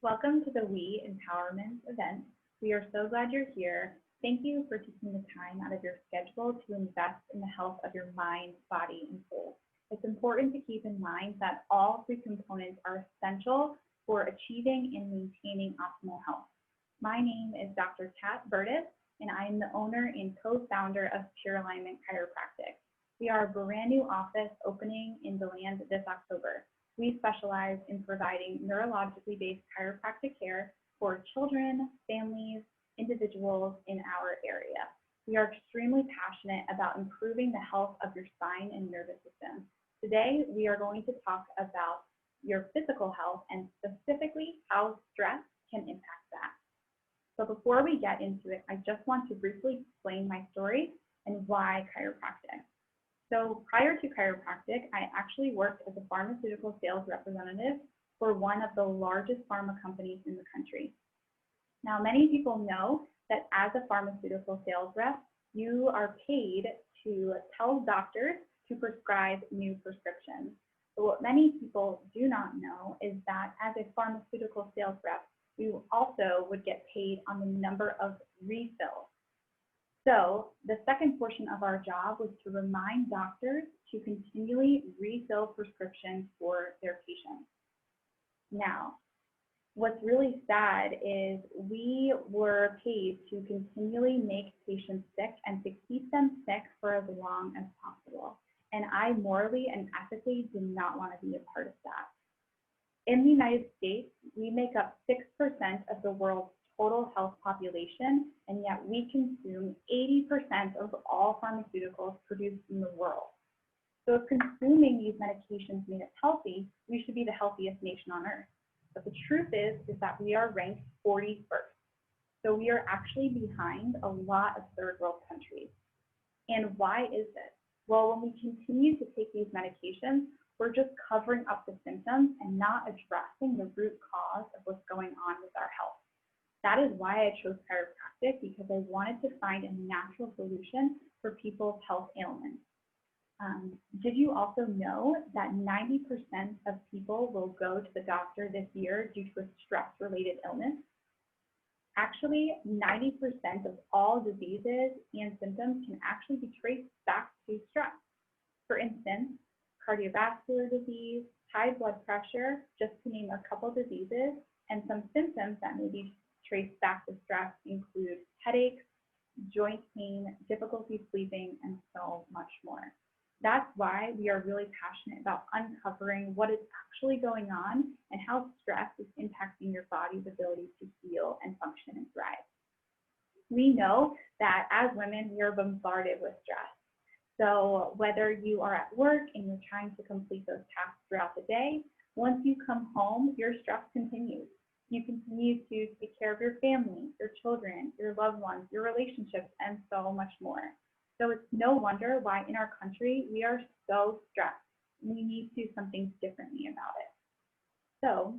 Welcome to the We Empowerment event. We are so glad you're here. Thank you for taking the time out of your schedule to invest in the health of your mind, body, and soul. It's important to keep in mind that all three components are essential for achieving and maintaining optimal health. My name is Dr. Kat Burtis, and I am the owner and co-founder of Pure Alignment Chiropractic. We are a brand new office opening in DeLand this October. We specialize in providing neurologically based chiropractic care for children, families, individuals in our area. We are extremely passionate about improving the health of your spine and nervous system. Today, we are going to talk about your physical health and specifically how stress can impact that. So before we get into it, I just want to briefly explain my story and why chiropractic. So prior to chiropractic, I actually worked as a pharmaceutical sales representative for one of the largest pharma companies in the country. Now, many people know that as a pharmaceutical sales rep, you are paid to tell doctors to prescribe new prescriptions. But what many people do not know is that as a pharmaceutical sales rep, you also would get paid on the number of refills. So the second portion of our job was to remind doctors to continually refill prescriptions for their patients. Now, what's really sad is we were paid to continually make patients sick and to keep them sick for as long as possible. And I morally and ethically did not want to be a part of that. In the United States, we make up 6% of the world's total health population, and yet we consume 80% of all pharmaceuticals produced in the world. So if consuming these medications made us healthy, we should be the healthiest nation on earth. But the truth is that we are ranked 41st. So we are actually behind a lot of third world countries. And why is this? Well, when we continue to take these medications, we're just covering up the symptoms and not addressing the root cause of what's going on with our health. That is why I chose chiropractic, because I wanted to find a natural solution for people's health ailments. Did you also know that 90% of people will go to the doctor this year due to a stress-related illness? Actually, 90% of all diseases and symptoms can actually be traced back to stress. For instance, cardiovascular disease, high blood pressure, just to name a couple diseases, and some symptoms that may be traced back to stress include headaches, joint pain, difficulty sleeping, and so much more. That's why we are really passionate about uncovering what is actually going on and how stress is impacting your body's ability to heal and function and thrive. We know that as women, we are bombarded with stress. So whether you are at work and you're trying to complete those tasks throughout the day, once you come home, your stress continues. You continue to take care of your family, your children, your loved ones, your relationships, and so much more. So it's no wonder why in our country we are so stressed. We need to do something differently about it. So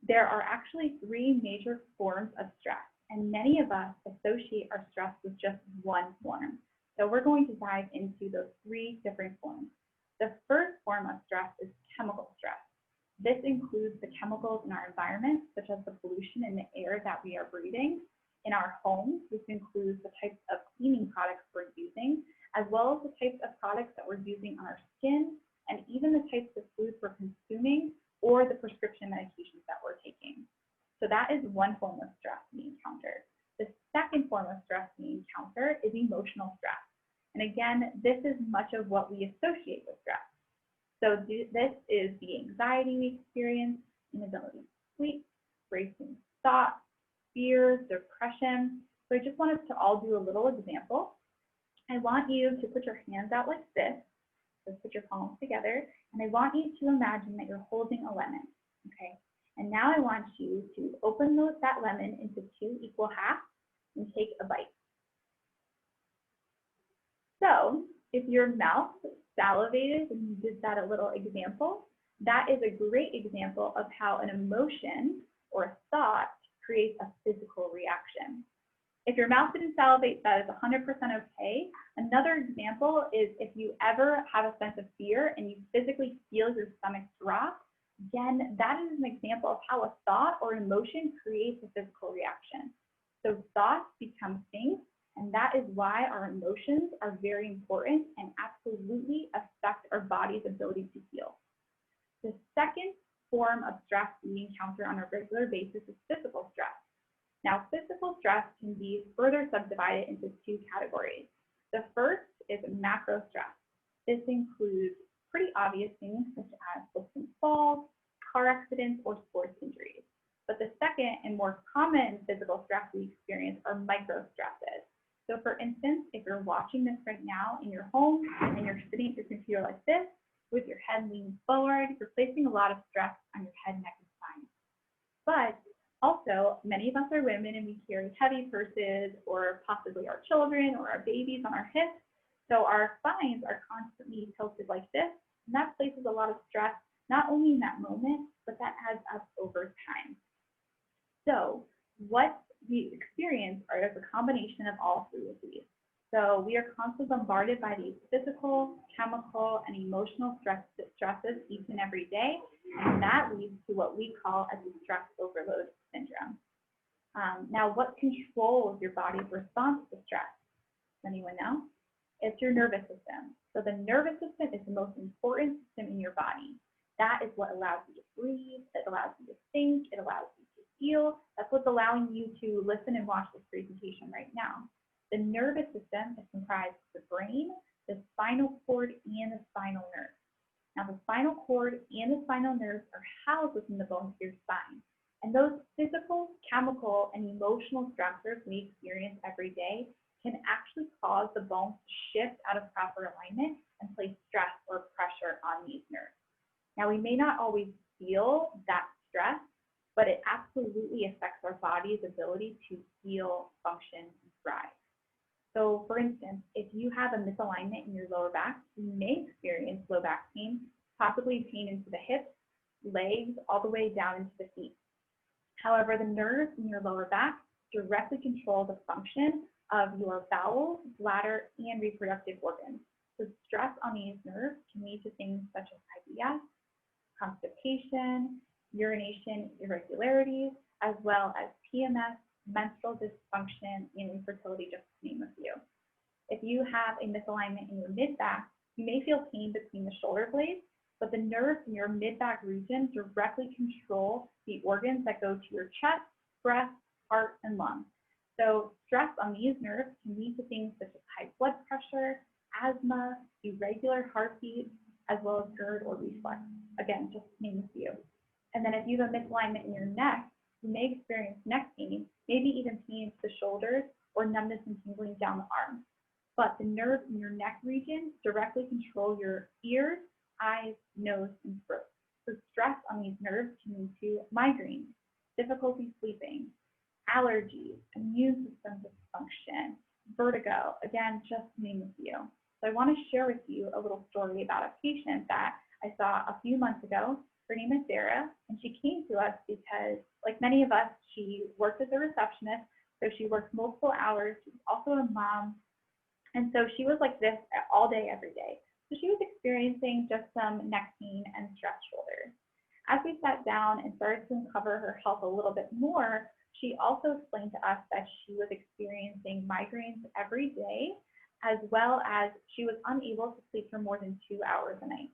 there are actually three major forms of stress, and many of us associate our stress with just one form. So we're going to dive into those three different forms. The first form of stress is chemical stress. This includes the chemicals in our environment, such as the pollution in the air that we are breathing. In our homes, this includes the types of cleaning products we're using, as well as the types of products that we're using on our skin, and even the types of foods we're consuming or the prescription medications that we're taking. So that is one form of stress we encounter. The second form of stress we encounter is emotional stress. And again, this is much of what we associate with stress. So this is the anxiety we experience, inability to sleep, racing thoughts, fears, depression. So I just want us to all do a little example. I want you to put your hands out like this. So put your palms together. And I want you to imagine that you're holding a lemon, okay? And now I want you to open that lemon into 2 equal halves and take a bite. So if your mouth salivated and you did that a little example, that is a great example of how an emotion or a thought creates a physical reaction. If your mouth didn't salivate, that is 100% okay. Another example is if you ever have a sense of fear and you physically feel your stomach drop, Again, that is an example of how a thought or emotion creates a physical reaction. So thoughts become things, and that is why our emotions are very important and absolutely affect our body's ability to heal. The second form of stress we encounter on a regular basis is physical stress. Now, physical stress can be further subdivided into two categories. The first is macro stress. This includes pretty obvious things such as slips and falls, car accidents, or sports injuries. But the second and more common physical stress we experience are micro stresses. So for instance, if you're watching this right now in your home and you're sitting at your computer like this, with your head leaning forward, you're placing a lot of stress on your head, neck, and spine. But also, many of us are women and we carry heavy purses or possibly our children or our babies on our hips. So our spines are constantly tilted like this, and that places a lot of stress, not only in that moment, but that adds up over time. So what we experience are a combination of all three of these. So we are constantly bombarded by these physical, chemical, and emotional stresses each and every day, and that leads to what we call as a stress overload syndrome. Now, what controls your body's response to stress? Does anyone know? It's your nervous system. So the nervous system is the most important system in your body. That is what allows you to breathe, it allows you to think, it allows you to feel. That's what's allowing you to listen and watch this presentation right now. The nervous system is comprised of the brain, the spinal cord, and the spinal nerve. Now, the spinal cord and the spinal nerves are housed within the bones of your spine. And those physical, chemical, and emotional stressors we experience every day can actually cause the bones to shift out of proper alignment and place stress or pressure on these nerves. Now, we may not always feel that stress, but it absolutely affects our body's ability to heal, function, and thrive. So for instance, if you have a misalignment in your lower back, you may experience low back pain, possibly pain into the hips, legs, all the way down into the feet. However, the nerves in your lower back directly control the function of your bowels, bladder, and reproductive organs. So stress on these nerves can lead to things such as IBS, constipation, urination irregularities, as well as PMS, menstrual dysfunction, and infertility, just to name a few. If you have a misalignment in your mid-back, you may feel pain between the shoulder blades, but the nerves in your mid-back region directly control the organs that go to your chest, breast, heart, and lungs. So stress on these nerves can lead to things such as high blood pressure, asthma, irregular heartbeat, as well as GERD or reflux. Again, just to name a few. And then if you have a misalignment in your neck, you may experience neck pain, maybe even pain to the shoulders or numbness and tingling down the arms. But the nerves in your neck region directly control your ears, eyes, nose, and throat. So stress on these nerves can lead to migraines, difficulty sleeping, allergies, immune system dysfunction, vertigo, again, just to name a few. So I want to share with you a little story about a patient that I saw a few months ago. Her name is Sarah, and she came to us because, like many of us, she worked as a receptionist, so she worked multiple hours. She was also a mom, and so she was like this all day, every day. So she was experiencing just some neck pain and stressed shoulders. As we sat down and started to uncover her health a little bit more, she also explained to us that she was experiencing migraines every day, as well as she was unable to sleep for more than 2 hours a night.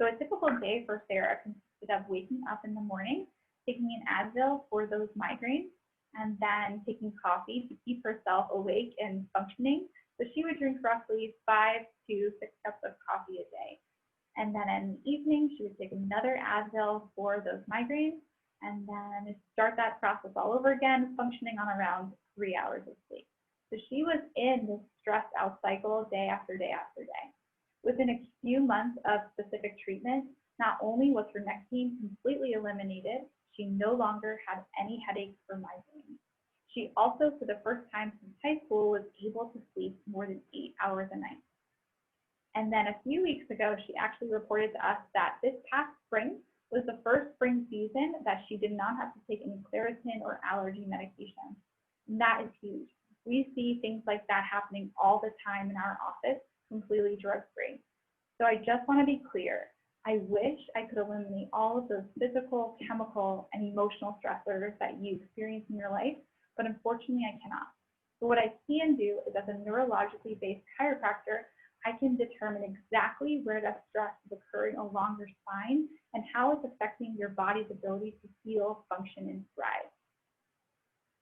So a typical day for Sarah consisted of waking up in the morning, taking an Advil for those migraines, and then taking coffee to keep herself awake and functioning. So she would drink roughly 5 to 6 cups of coffee a day. And then in the evening, she would take another Advil for those migraines, and then start that process all over again, functioning on around 3 hours of sleep. So she was in this stressed out cycle day after day after day. Within a few months of specific treatment, not only was her neck pain completely eliminated, she no longer had any headaches or migraines. She also, for the first time since high school, was able to sleep more than 8 hours a night. And then a few weeks ago, she actually reported to us that this past spring was the first spring season that she did not have to take any Claritin or allergy medication. And that is huge. We see things like that happening all the time in our office, completely drug-free. So I just want to be clear. I wish I could eliminate all of those physical, chemical, and emotional stressors that you experience in your life, but unfortunately I cannot. So what I can do is, as a neurologically based chiropractor, I can determine exactly where that stress is occurring along your spine and how it's affecting your body's ability to heal, function, and thrive.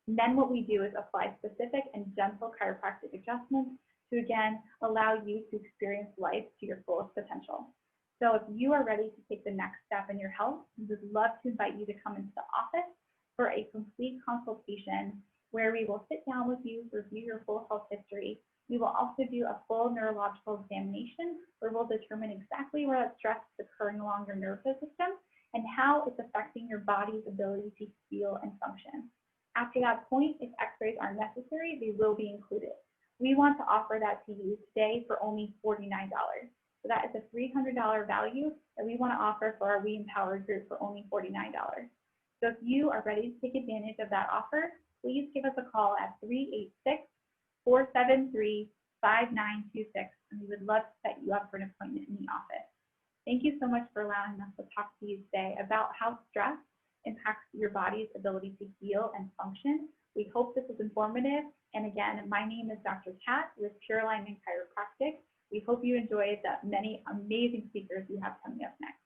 And then what we do is apply specific and gentle chiropractic adjustments to, again, allow you to experience life to your fullest potential. So if you are ready to take the next step in your health, we would love to invite you to come into the office for a complete consultation where we will sit down with you, review your full health history. We will also do a full neurological examination where we'll determine exactly where that stress is occurring along your nervous system and how it's affecting your body's ability to heal and function. After that point, if x-rays are necessary, they will be included. We want to offer that to you today for only $49. So that is a $300 value that we want to offer for our We Empower group for only $49. So if you are ready to take advantage of that offer, please give us a call at 386-473-5926, and we would love to set you up for an appointment in the office. Thank you so much for allowing us to talk to you today about how stress impacts your body's ability to heal and function. We hope this was informative. And again, my name is Dr. Kat with Pure Alignment Chiropractic. We hope you enjoyed the many amazing speakers we have coming up next.